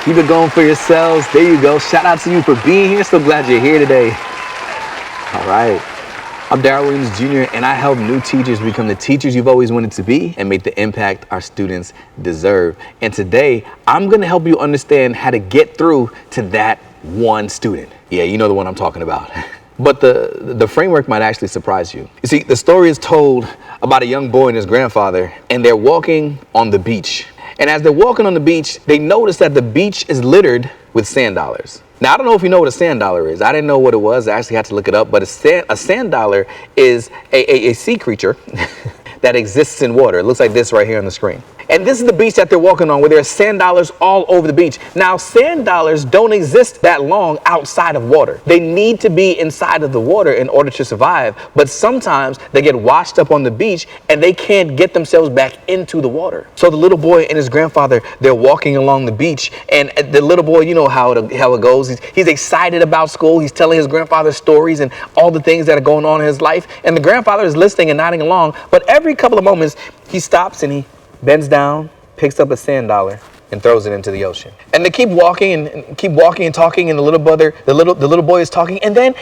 Keep it going for yourselves. There you go. Shout out to you for being here. So glad you're here today. All right. I'm Daryl Williams Jr. and I help new teachers become the teachers you've always wanted to be and make the impact our students deserve. And today, I'm going to help you understand how to get through to that one student. Yeah, you know the one I'm talking about. But the framework might actually surprise you. You see, the story is told about a young boy and his grandfather, and they're walking on the beach. And as they're walking on the beach, they notice that the beach is littered with sand dollars. Now, I don't know if you know what a sand dollar is. I didn't know what it was. I actually had to look it up. But a sand dollar is a sea creature that exists in water. It looks like this right here on the screen. And this is the beach that they're walking on, where there are sand dollars all over the beach. Now, sand dollars don't exist that long outside of water. They need to be inside of the water in order to survive. But sometimes they get washed up on the beach and they can't get themselves back into the water. So the little boy and his grandfather, they're walking along the beach. And the little boy, you know how it goes. He's excited about school. He's telling his grandfather stories and all the things that are going on in his life. And the grandfather is listening and nodding along. But every couple of moments, he stops and he bends down, picks up a sand dollar, and throws it into the ocean. And they keep walking and talking, and the little boy is talking, and then,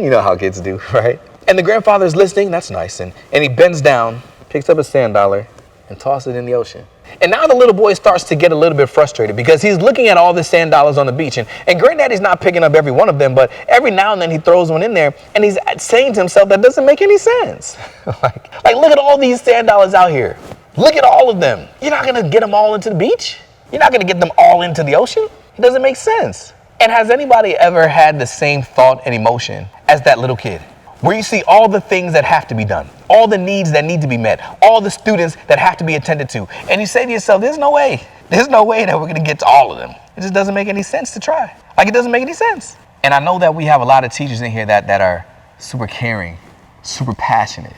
you know how kids do, right? And the grandfather is listening. That's nice. And he bends down, picks up a sand dollar, and tosses it in the ocean. And now the little boy starts to get a little bit frustrated because he's looking at all the sand dollars on the beach. And granddaddy's not picking up every one of them, but every now and then he throws one in there and he's saying to himself, that doesn't make any sense. like look at all these sand dollars out here. Look at all of them. You're not going to get them all into the beach. You're not going to get them all into the ocean. It doesn't make sense. And has anybody ever had the same thought and emotion as that little kid? Where you see all the things that have to be done, all the needs that need to be met, all the students that have to be attended to. And you say to yourself, there's no way that we're going to get to all of them. It just doesn't make any sense to try. Like, it doesn't make any sense. And I know that we have a lot of teachers in here that are super caring, super passionate.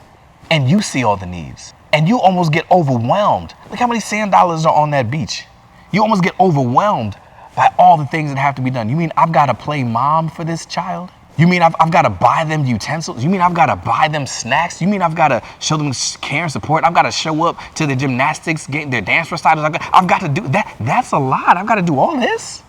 And you see all the needs. And you almost get overwhelmed. Look how many sand dollars are on that beach. You almost get overwhelmed by all the things that have to be done. You mean I've got to play mom for this child? You mean I've got to buy them utensils? You mean I've got to buy them snacks? You mean I've got to show them care and support? I've got to show up to the gymnastics game, their dance recitals. I've got to do that. That's a lot. I've got to do all this.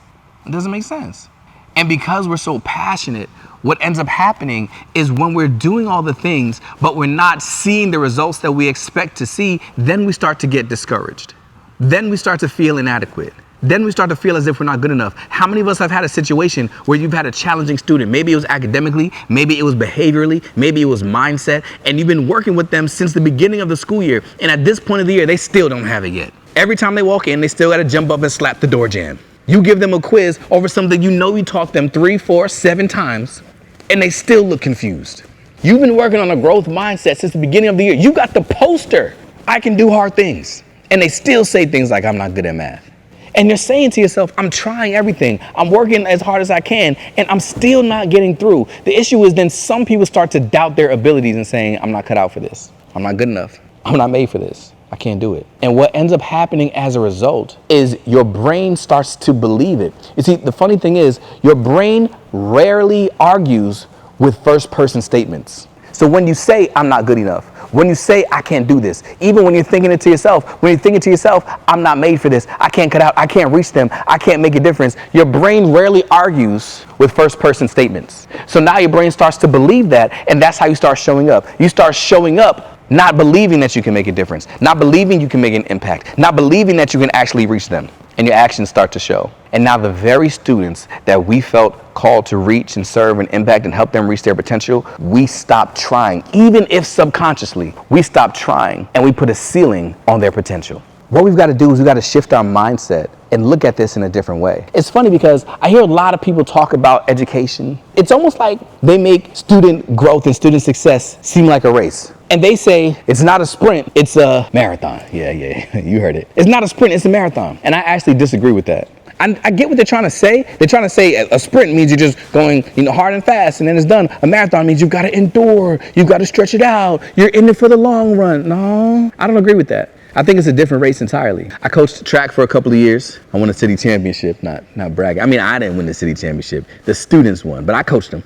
It doesn't make sense. And because we're so passionate, what ends up happening is when we're doing all the things, but we're not seeing the results that we expect to see, then we start to get discouraged. Then we start to feel inadequate. Then we start to feel as if we're not good enough. How many of us have had a situation where you've had a challenging student? Maybe it was academically, maybe it was behaviorally, maybe it was mindset, and you've been working with them since the beginning of the school year. And at this point of the year, they still don't have it yet. Every time they walk in, they still got to jump up and slap the door jamb. You give them a quiz over something you know you taught them 3, 4, 7 times, and they still look confused. You've been working on a growth mindset since the beginning of the year. You got the poster, I can do hard things. And they still say things like, I'm not good at math. And you're saying to yourself, I'm trying everything. I'm working as hard as I can, and I'm still not getting through. The issue is then some people start to doubt their abilities and saying, I'm not cut out for this. I'm not good enough. I'm not made for this. I can't do it. And what ends up happening as a result is your brain starts to believe it. You see, the funny thing is your brain rarely argues with first person statements. So when you say, I'm not good enough, when you say, I can't do this, even when you're thinking it to yourself, I'm not made for this, I can't cut out, I can't reach them, I can't make a difference, your brain rarely argues with first person statements. So now your brain starts to believe that, and that's how you start showing up. You start showing up not believing that you can make a difference, not believing you can make an impact, not believing that you can actually reach them, and your actions start to show. And now the very students that we felt called to reach and serve and impact and help them reach their potential, we stop trying. Even if subconsciously, we stop trying and we put a ceiling on their potential. What we've got to do is we've got to shift our mindset and look at this in a different way. It's funny because I hear a lot of people talk about education. It's almost like they make student growth and student success seem like a race. And they say it's not a sprint, it's a marathon. Yeah, you heard it. It's not a sprint, it's a marathon. And I actually disagree with that. I get what they're trying to say. They're trying to say a sprint means you're just going, hard and fast, and then it's done. A marathon means you've got to endure. You've got to stretch it out. You're in it for the long run. No, I don't agree with that. I think it's a different race entirely. I coached track for a couple of years. I won a city championship, not bragging. I mean, I didn't win the city championship. The students won, but I coached them.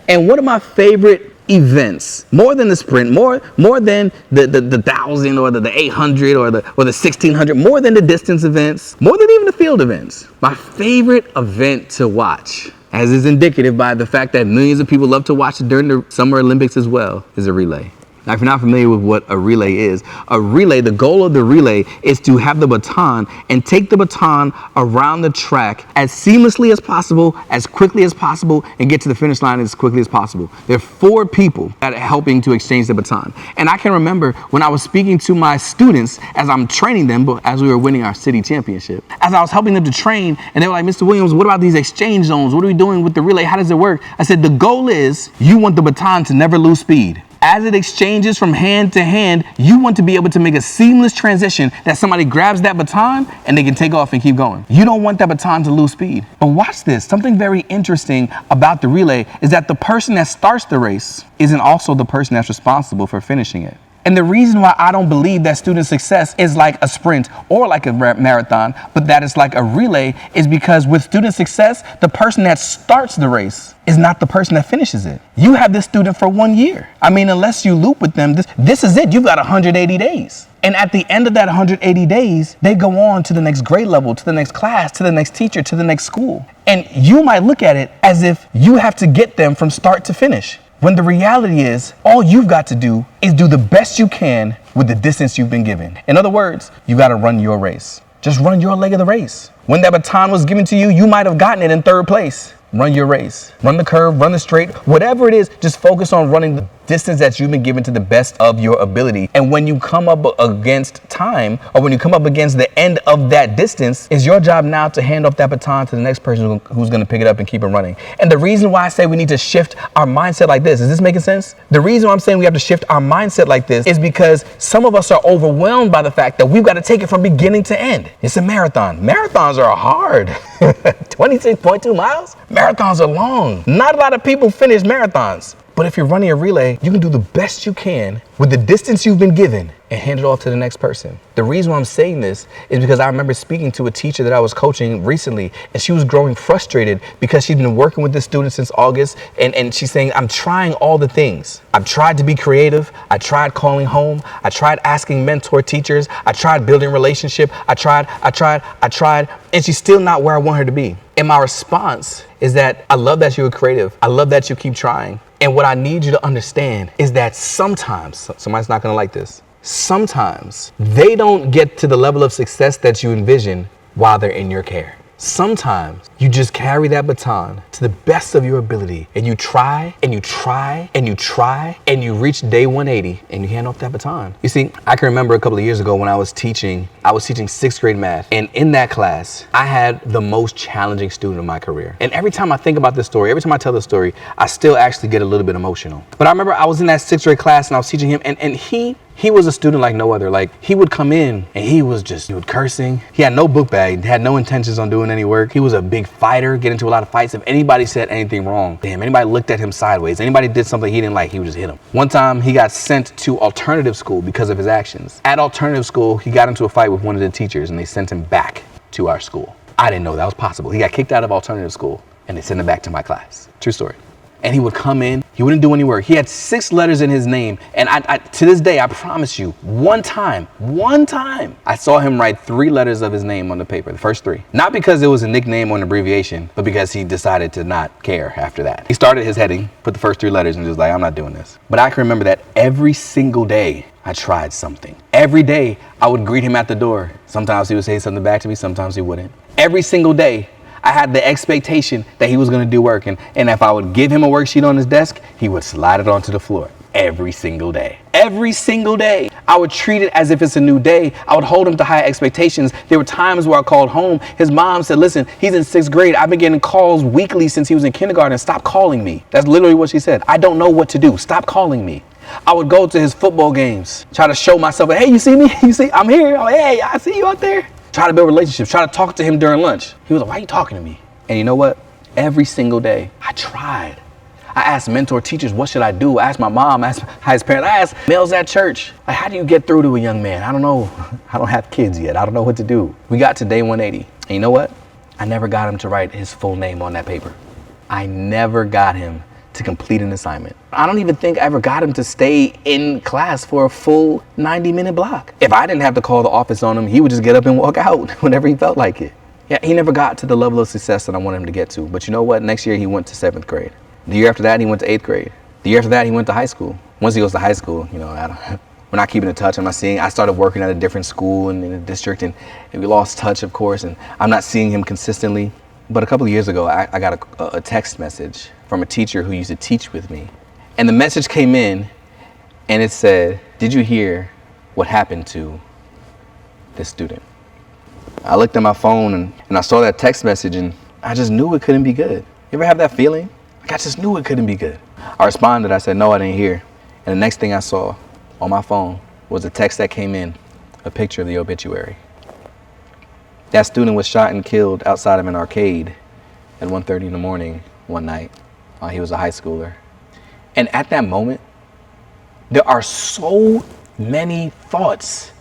And one of my favorite events, more than the sprint, more than the 1,000 or the 800 or the 1,600, more than the distance events, more than even the field events. My favorite event to watch, as is indicative by the fact that millions of people love to watch it during the Summer Olympics as well, is a relay. Now, if you're not familiar with what a relay is, the goal of the relay is to have the baton and take the baton around the track as seamlessly as possible, as quickly as possible, and get to the finish line as quickly as possible. There are 4 people that are helping to exchange the baton. And I can remember when I was speaking to my students as I'm training them, as we were winning our city championship, as I was helping them to train, and they were like, Mr. Williams, what about these exchange zones? What are we doing with the relay? How does it work? I said, the goal is you want the baton to never lose speed. As it exchanges from hand to hand, you want to be able to make a seamless transition that somebody grabs that baton and they can take off and keep going. You don't want that baton to lose speed. But watch this. Something very interesting about the relay is that the person that starts the race isn't also the person that's responsible for finishing it. And the reason why I don't believe that student success is like a sprint or like a marathon, but that it's like a relay, is because with student success, the person that starts the race is not the person that finishes it. You have this student for 1 year. I mean, unless you loop with them, this is it. You've got 180 days. And at the end of that 180 days, they go on to the next grade level, to the next class, to the next teacher, to the next school. And you might look at it as if you have to get them from start to finish, when the reality is all you've got to do is do the best you can with the distance you've been given. In other words, you got to run your race. Just run your leg of the race. When that baton was given to you, you might have gotten it in 3rd place. Run your race. Run the curve, run the straight, whatever it is, just focus on running the distance that you've been given to the best of your ability. And when you come up against time, or when you come up against the end of that distance, it's your job now to hand off that baton to the next person who's going to pick it up and keep it running. And the reason why I say we need to shift our mindset like this, is this making sense? The reason why I'm saying we have to shift our mindset like this is because some of us are overwhelmed by the fact that we've got to take it from beginning to end. It's a marathon. Marathons are hard. 26.2 miles? Marathons are long. Not a lot of people finish marathons. But if you're running a relay, you can do the best you can with the distance you've been given and hand it off to the next person. The reason why I'm saying this is because I remember speaking to a teacher that I was coaching recently, and she was growing frustrated because she'd been working with this student since August, and she's saying, I'm trying all the things. I've tried to be creative. I tried calling home. I tried asking mentor teachers. I tried building relationship. I tried, and she's still not where I want her to be. And my response is that I love that you were creative. I love that you keep trying. And what I need you to understand is that sometimes, somebody's not gonna like this, sometimes they don't get to the level of success that you envision while they're in your care. Sometimes you just carry that baton to the best of your ability, and you try and you try and you try and you reach day 180 and you hand off that baton. You see, I can remember a couple of years ago when I was teaching 6th grade math, and in that class, I had the most challenging student of my career. And every time I think about this story, every time I tell the story, I still actually get a little bit emotional. But I remember I was in that 6th grade class and I was teaching him, and he was a student like no other. Like, he would come in and he would cursing. He had no book bag, had no intentions on doing any work. He was a big fighter, get into a lot of fights. If anybody said anything wrong, anybody looked at him sideways, anybody did something he didn't like, he would just hit him. One time he got sent to alternative school because of his actions. At alternative school, he got into a fight with one of the teachers and they sent him back to our school. I didn't know that was possible. He got kicked out of alternative school and they sent him back to my class. True story. And he would come in, he wouldn't do any work. He had 6 letters in his name. And I to this day, I promise you, one time, I saw him write 3 letters of his name on the paper, the first 3. Not because it was a nickname or an abbreviation, but because he decided to not care after that. He started his heading, put the first 3 letters, and was like, I'm not doing this. But I can remember that every single day, I tried something. Every day, I would greet him at the door. Sometimes he would say something back to me, sometimes he wouldn't. Every single day, I had the expectation that he was going to do work. And if I would give him a worksheet on his desk, he would slide it onto the floor every single day. Every single day. I would treat it as if it's a new day. I would hold him to high expectations. There were times where I called home. His mom said, listen, he's in 6th grade. I've been getting calls weekly since he was in kindergarten. Stop calling me. That's literally what she said. I don't know what to do. Stop calling me. I would go to his football games, try to show myself, hey, you see me? You see, I'm here. I'm like, hey, I see you out there. Try to build relationships, try to talk to him during lunch. He was like, why are you talking to me? And you know what? Every single day, I tried. I asked mentor teachers, what should I do? I asked my mom, I asked his parents, I asked males at church, like, how do you get through to a young man? I don't know. I don't have kids yet. I don't know what to do. We got to day 180. And you know what? I never got him to write his full name on that paper. I never got him to complete an assignment. I don't even think I ever got him to stay in class for a full 90-minute block. If I didn't have to call the office on him, he would just get up and walk out whenever he felt like it. Yeah, he never got to the level of success that I wanted him to get to. But you know what? Next year he went to 7th grade. The year after that, he went to 8th grade. The year after that, he went to high school. Once he goes to high school, we're not keeping in touch. I started working at a different school in the district, and we lost touch, of course, and I'm not seeing him consistently. But a couple of years ago, I got a text message from a teacher who used to teach with me. And the message came in, and it said, "Did you hear what happened to this student?" I looked at my phone, and I saw that text message, and I just knew it couldn't be good. You ever have that feeling? Like, I just knew it couldn't be good. I responded, I said, "No, I didn't hear." And the next thing I saw on my phone was a text that came in, a picture of the obituary. That student was shot and killed outside of an arcade at 1:30 in the morning one night while he was a high schooler. And at that moment, there are so many thoughts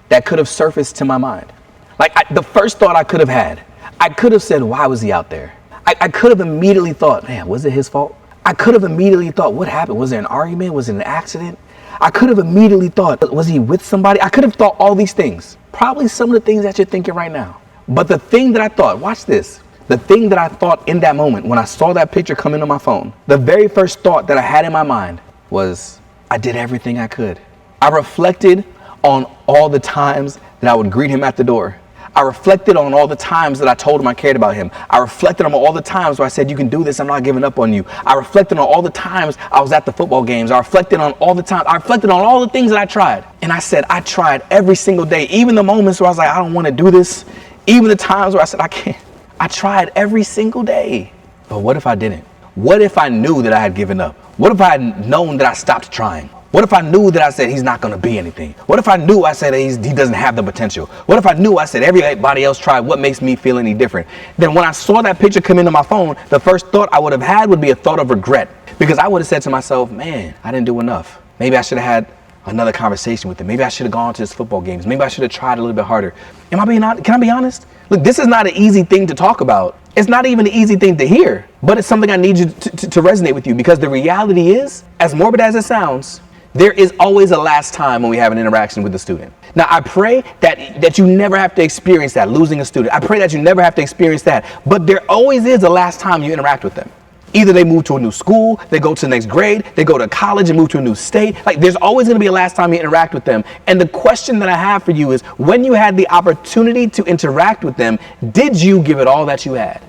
that could have surfaced to my mind. Like, the first thought I could have had, I could have said, why was he out there? I could have immediately thought, man, was it his fault? I could have immediately thought, what happened? Was there an argument? Was it an accident? I could have immediately thought, was he with somebody? I could have thought all these things. Probably some of the things that you're thinking right now. But the thing that I thought, watch this. The thing that I thought in that moment when I saw that picture come in on my phone, the very first thought that I had in my mind was, I did everything I could. I reflected on all the times that I would greet him at the door. I reflected on all the times that I told him I cared about him. I reflected on all the times where I said, you can do this, I'm not giving up on you. I reflected on all the times I was at the football games. I reflected on all the time. I reflected on all the things that I tried. And I said, I tried every single day, even the moments where I was like, I don't want to do this. Even the times where I said, I can't. I tried every single day. But what if I didn't? What if I knew that I had given up? What if I had known that I stopped trying? What if I knew that I said he's not going to be anything? What if I knew I said he doesn't have the potential? What if I knew I said everybody else tried? What makes me feel any different? Then when I saw that picture come into my phone, the first thought I would have had would be a thought of regret. Because I would have said to myself, man, I didn't do enough. Maybe I should have had another conversation with him. Maybe I should have gone to his football games. Maybe I should have tried a little bit harder. Am I being honest? Can I be honest? Look, this is not an easy thing to talk about. It's not even an easy thing to hear, but it's something I need you to resonate with you, because the reality is, as morbid as it sounds, there is always a last time when we have an interaction with the student. Now, I pray that you never have to experience that, losing a student. I pray that you never have to experience that, but there always is a last time you interact with them. Either they move to a new school, they go to the next grade, they go to college and move to a new state. Like, there's always going to be a last time you interact with them. And the question that I have for you is, when you had the opportunity to interact with them, did you give it all that you had?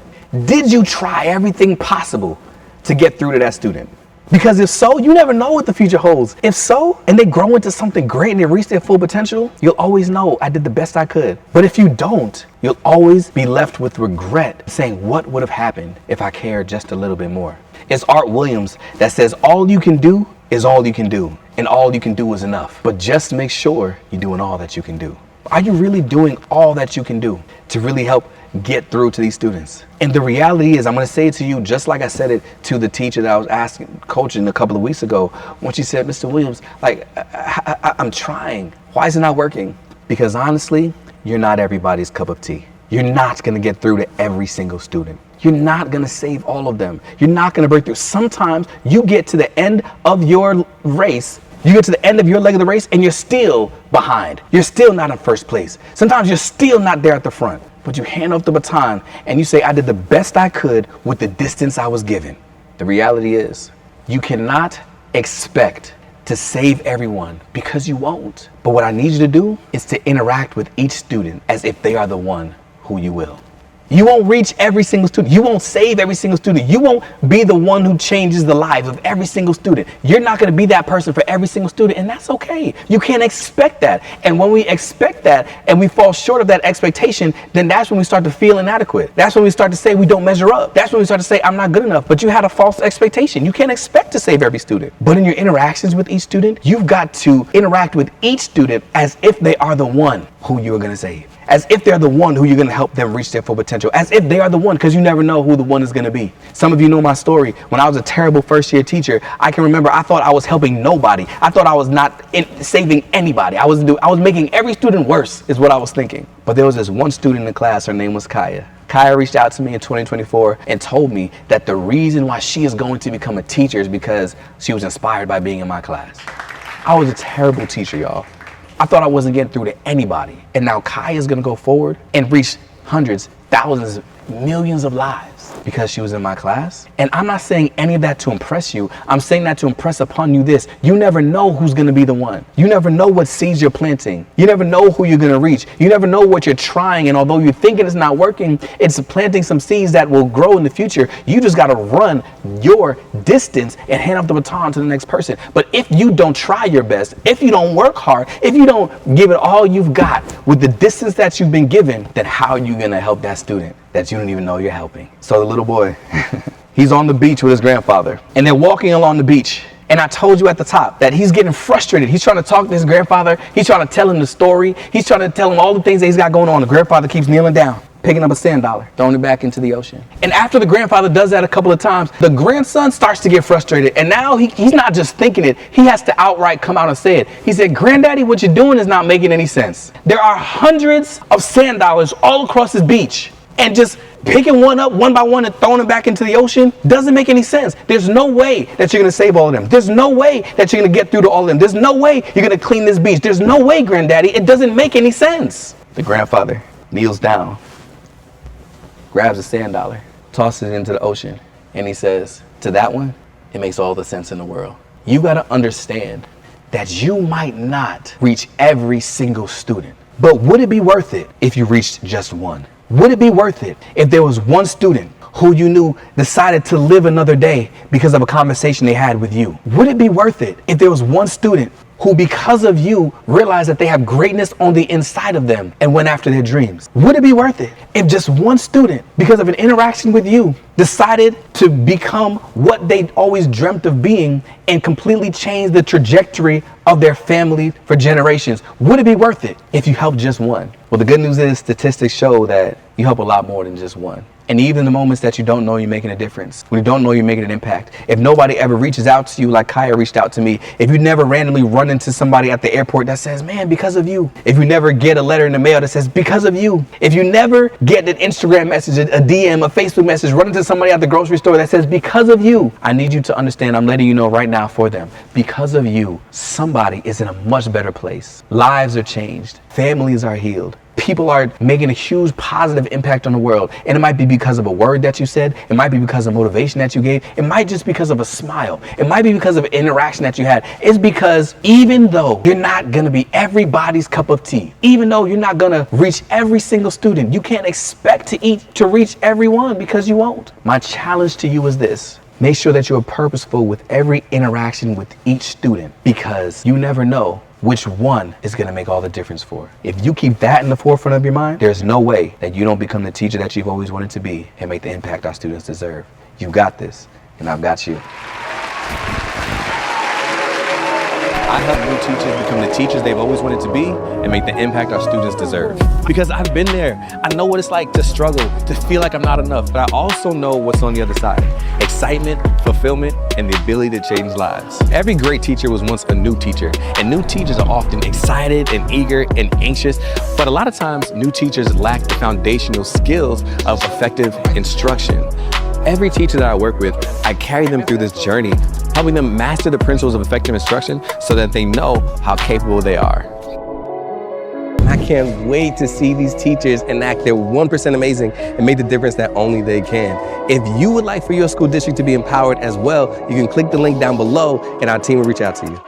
Did you try everything possible to get through to that student? Because if so, you never know what the future holds. If so, and they grow into something great and they reach their full potential, you'll always know I did the best I could. But if you don't, you'll always be left with regret, saying, what would have happened if I cared just a little bit more? It's Art Williams that says, all you can do is all you can do, and all you can do is enough. But just make sure you're doing all that you can do. Are you really doing all that you can do to really help get through to these students? And the reality is, I'm going to say it to you just like I said it to the teacher that I was coaching a couple of weeks ago, when she said, Mr. Williams, like, I'm trying. Why is it not working? Because honestly, you're not everybody's cup of tea. You're not going to get through to every single student. You're not going to save all of them. You're not going to break through. Sometimes you get to the end of your race, you get to the end of your leg of the race, and you're still behind. You're still not in first place. Sometimes you're still not there at the front. But you hand off the baton and you say, I did the best I could with the distance I was given. The reality is, you cannot expect to save everyone, because you won't. But what I need you to do is to interact with each student as if they are the one who you will. You won't reach every single student. You won't save every single student. You won't be the one who changes the lives of every single student. You're not going to be that person for every single student, and that's okay. You can't expect that. And when we expect that and we fall short of that expectation, then that's when we start to feel inadequate. That's when we start to say we don't measure up. That's when we start to say I'm not good enough. But you had a false expectation. You can't expect to save every student. But in your interactions with each student, you've got to interact with each student as if they are the one. who you're going to save. As if they're the one who you're going to help them reach their full potential. As if they are the one, because you never know who the one is going to be. Some of you know my story. When I was a terrible first-year teacher, I can remember I thought I was helping nobody. I thought I was not saving anybody. I was making every student worse, is what I was thinking. But there was this one student in the class. Her name was Kaya. Kaya reached out to me in 2024 and told me that the reason why she is going to become a teacher is because she was inspired by being in my class. I was a terrible teacher, y'all. I thought I wasn't getting through to anybody. And now Kaya is gonna go forward and reach hundreds, thousands, millions of lives because she was in my class. And I'm not saying any of that to impress you. I'm saying that to impress upon you this. You never know who's gonna be the one. You never know what seeds you're planting. You never know who you're gonna reach. You never know what you're trying. And although you're thinking it's not working, it's planting some seeds that will grow in the future. You just gotta run your distance and hand off the baton to the next person. But if you don't try your best, if you don't work hard, if you don't give it all you've got with the distance that you've been given, then how are you gonna help that student that you don't even know you're helping? So the little boy, he's on the beach with his grandfather and they're walking along the beach. And I told you at the top that he's getting frustrated. He's trying to talk to his grandfather. He's trying to tell him the story. He's trying to tell him all the things that he's got going on. The grandfather keeps kneeling down, picking up a sand dollar, throwing it back into the ocean. And after the grandfather does that a couple of times, the grandson starts to get frustrated. And now he's not just thinking it, he has to outright come out and say it. He said, "Granddaddy, what you're doing is not making any sense. There are hundreds of sand dollars all across this beach. And just picking one up one by one and throwing them back into the ocean doesn't make any sense. There's no way that you're going to save all of them. There's no way that you're going to get through to all of them. There's no way you're going to clean this beach. There's no way, Granddaddy. It doesn't make any sense." The grandfather kneels down, grabs a sand dollar, tosses it into the ocean, and he says, "To that one, it makes all the sense in the world. You got to understand that you might not reach every single student, but would it be worth it if you reached just one? Would it be worth it if there was one student who you knew decided to live another day because of a conversation they had with you? Would it be worth it if there was one student who, because of you, realized that they have greatness on the inside of them and went after their dreams? Would it be worth it if just one student, because of an interaction with you, decided to become what they always dreamt of being and completely change the trajectory of their family for generations? Would it be worth it if you helped just one? Well, the good news is statistics show that you help a lot more than just one. And even in the moments that you don't know you're making a difference, when you don't know you're making an impact, if nobody ever reaches out to you like Kaya reached out to me, if you never randomly run into somebody at the airport that says, "Man, because of you," if you never get a letter in the mail that says, "Because of you," if you never get an Instagram message, a DM, a Facebook message, run into somebody at the grocery store that says, "Because of you," I need you to understand, I'm letting you know right now for them, because of you, somebody is in a much better place. Lives are changed. Families are healed. People are making a huge positive impact on the world. And it might be because of a word that you said. It might be because of motivation that you gave. It might just because of a smile. It might be because of an interaction that you had. It's because even though you're not going to be everybody's cup of tea, even though you're not going to reach every single student, you can't expect to reach everyone because you won't. My challenge to you is this. Make sure that you're purposeful with every interaction with each student, because you never know which one is going to make all the difference for. If you keep that in the forefront of your mind, there's no way that you don't become the teacher that you've always wanted to be and make the impact our students deserve. You've got this, and I've got you. I help new teachers become the teachers they've always wanted to be and make the impact our students deserve. Because I've been there. I know what it's like to struggle, to feel like I'm not enough, but I also know what's on the other side. Excitement, fulfillment, and the ability to change lives. Every great teacher was once a new teacher, and new teachers are often excited and eager and anxious, but a lot of times new teachers lack the foundational skills of effective instruction. Every teacher that I work with, I carry them through this journey, helping them master the principles of effective instruction so that they know how capable they are. I can't wait to see these teachers enact their 1% amazing and make the difference that only they can. If you would like for your school district to be empowered as well, you can click the link down below and our team will reach out to you.